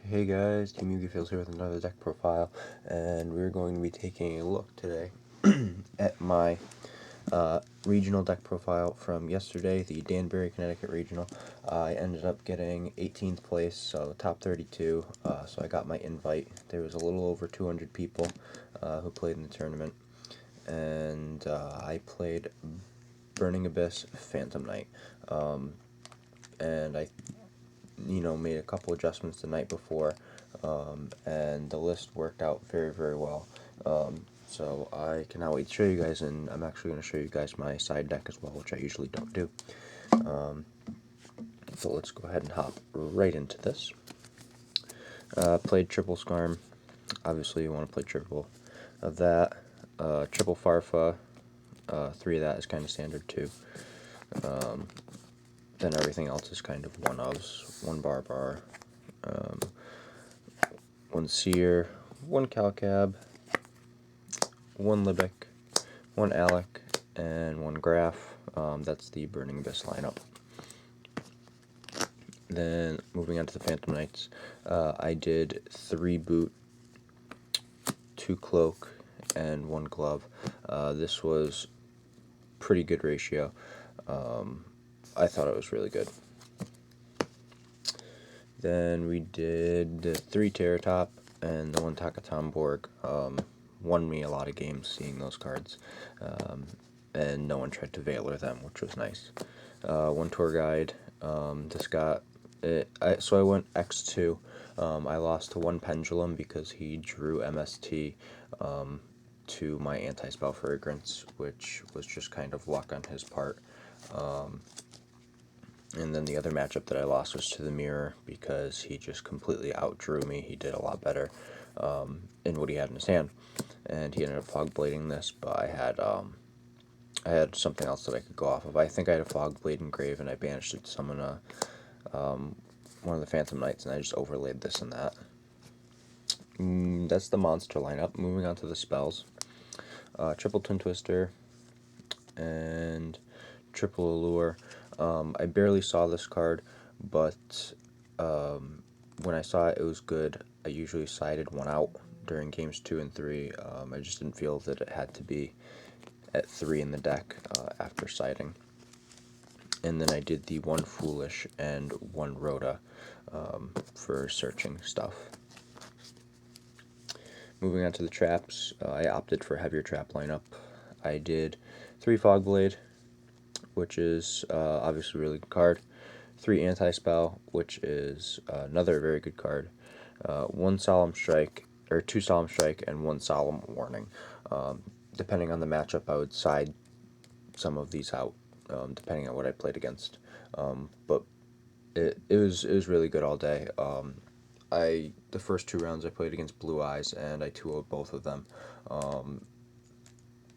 Hey guys, Team Yugi here with another deck profile, and we're going to be taking a look today at my regional deck profile from yesterday, the Danbury, Connecticut regional. I ended up getting 18th place, so top 32, so I got my invite. There was a little over 200 people who played in the tournament, and I played Burning Abyss Phantom Knight, and I made a couple adjustments the night before, and the list worked out very, very well. So I cannot wait to show you guys, and I'm actually going to show you guys my side deck as well, which I usually don't do. So let's go ahead and hop right into this. Played triple Skarm. Obviously you want to play triple of that. Triple Farfa. 3 of that is kind of standard too. Then everything else is kind of one-ofs. 1 Barbar, 1 Seer, 1 Calcab, 1 Libic, 1 Alec, and 1 Graph. That's the Burning Abyss lineup. Then moving on to the Phantom Knights, I did 3 Boot, 2 Cloak, and 1 Glove. This was pretty good ratio. I thought it was really good. Then we did 3 Terratop and the 1 Takatomborg. Won me a lot of games seeing those cards, and no one tried to Valor them, which was nice. 1 Tour Guide. This got it. So I went X2. I lost to 1 Pendulum because he drew MST to my Anti-Spell Fragrance, which was just kind of luck on his part. And then the other matchup that I lost was to the Mirror because he just completely outdrew me. He did a lot better in what he had in his hand, and he ended up fog blading this. But I had something else that I could go off of. I think I had a fog blade engraved, and I banished it to summon one of the Phantom Knights, and I just overlaid this and that. That's the monster lineup. Moving on to the spells, triple Twin Twister and triple Allure. I barely saw this card, but when I saw it, it was good. I usually sided 1 out during games 2 and 3. I just didn't feel that it had to be at 3 in the deck after siding. And then I did the 1 Foolish and 1 Rhoda for searching stuff. Moving on to the traps, I opted for a heavier trap lineup. I did 3 Fogblade, which is obviously a really good card. 3 Anti-Spell, which is another very good card. 1 Solemn Strike, or 2 Solemn Strike, and 1 Solemn Warning. Depending on the matchup, I would side some of these out, depending on what I played against. But it was really good all day. The first 2 rounds I played against Blue Eyes, and I 2-0'd both of them.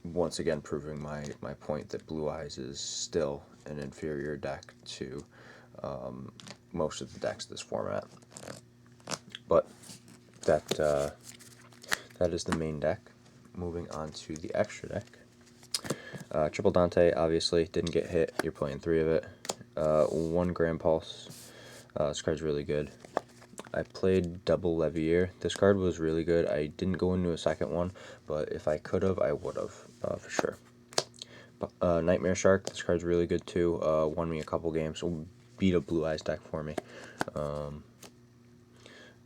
Once again proving my point that Blue Eyes is still an inferior deck to most of the decks this format. But that is the main deck. Moving on to the extra deck. Triple Dante, obviously, didn't get hit. You're playing 3 of it. 1 Grand Pulse. This card's really good. I played double Levier. This card was really good. I didn't go into a second one, but if I could have, I would have, for sure. Nightmare Shark, this card's really good too. Won me a couple games, so beat a Blue Eyes deck for me.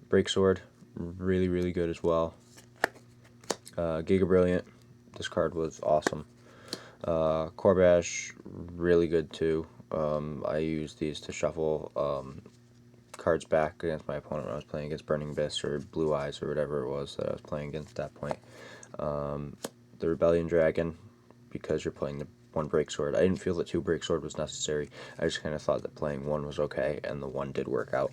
Break Sword, really, really good as well. Giga Brilliant, this card was awesome. Corbash, really good too. I used these to shuffle cards back against my opponent when I was playing against Burning Abyss or Blue Eyes or whatever it was that I was playing against at that point. The Rebellion Dragon, because you're playing the 1 Break Sword. I didn't feel that 2 Break Sword was necessary. I just kind of thought that playing 1 was okay, and the 1 did work out.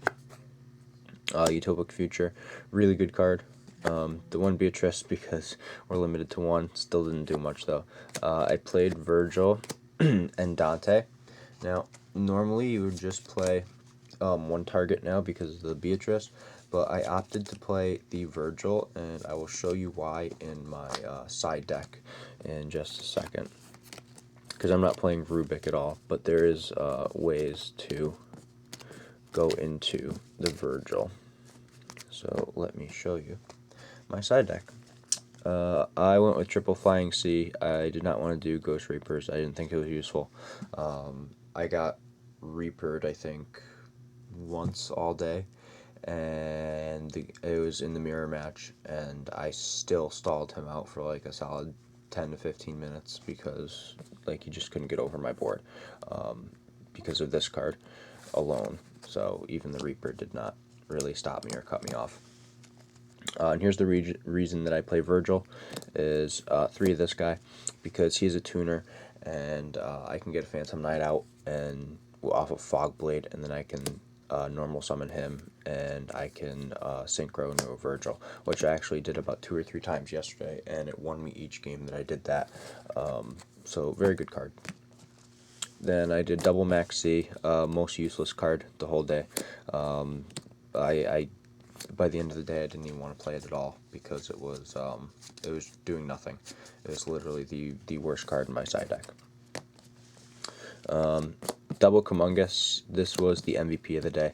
Utopic Future, really good card. The 1 Beatrice, because we're limited to 1, still didn't do much though. I played Virgil and Dante. Now, normally you would just play 1 target now because of the Beatrice, but I opted to play the Virgil, and I will show you why in my side deck in just a second. Because I'm not playing Rubik at all, but there is ways to go into the Virgil. So let me show you my side deck. I went with triple Flying Sea. I did not want to do Ghost Reapers. I didn't think it was useful. I got Reapered, I think, once all day, and it was in the mirror match, and I still stalled him out for like a solid 10 to 15 minutes because like he just couldn't get over my board because of this card alone. So even the Reaper did not really stop me or cut me off. And here's the reason that I play Virgil is 3 of this guy, because he's a tuner, and I can get a Phantom Knight out and off of Fog Blade, and then I can normal summon him, and I can synchro into a Virgil, which I actually did about 2 or 3 times yesterday, and it won me each game that I did that. So very good card. Then I did double Max C, most useless card the whole day. I by the end of the day, I didn't even want to play it at all because it was doing nothing. It was literally the worst card in my side deck. Double Kumungus, this was the MVP of the day.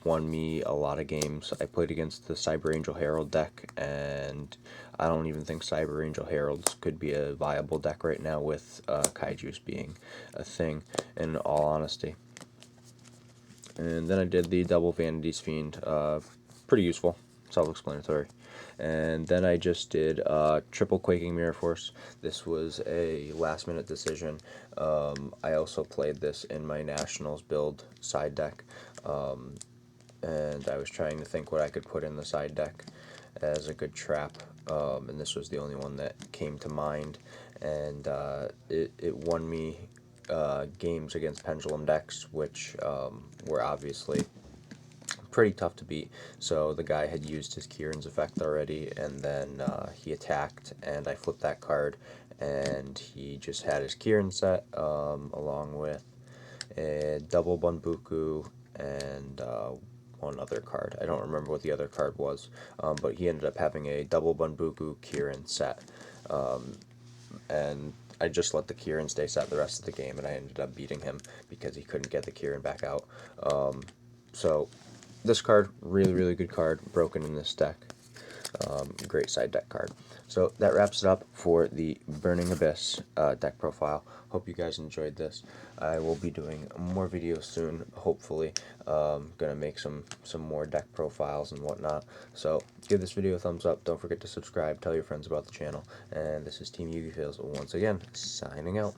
Won me a lot of games. I played against the Cyber Angel Herald deck, and I don't even think Cyber Angel Heralds could be a viable deck right now with Kaijus being a thing, in all honesty. And then I did the double Vanity's Fiend. Pretty useful, self-explanatory. And then I just did triple Quaking Mirror Force. This was a last-minute decision. I also played this in my Nationals build side deck, and I was trying to think what I could put in the side deck as a good trap, and this was the only one that came to mind, and it won me games against Pendulum decks, which were obviously pretty tough to beat. So the guy had used his Kieran's effect already, and then he attacked, and I flipped that card, and he just had his Kieran set along with a double Bunbuku and one other card. I don't remember what the other card was, but he ended up having a double Bunbuku Kieran set, and I just let the Kieran stay set the rest of the game, and I ended up beating him because he couldn't get the Kieran back out. So this card, really good card, broken in this deck. Great side deck card. So that wraps it up for the Burning Abyss deck profile. Hope you guys enjoyed this. I will be doing more videos soon, hopefully. Gonna make some more deck profiles and whatnot. So give this video a thumbs up. Don't forget to subscribe. Tell your friends about the channel. And this is Team Yu-Gi-Oh! Once again, signing out.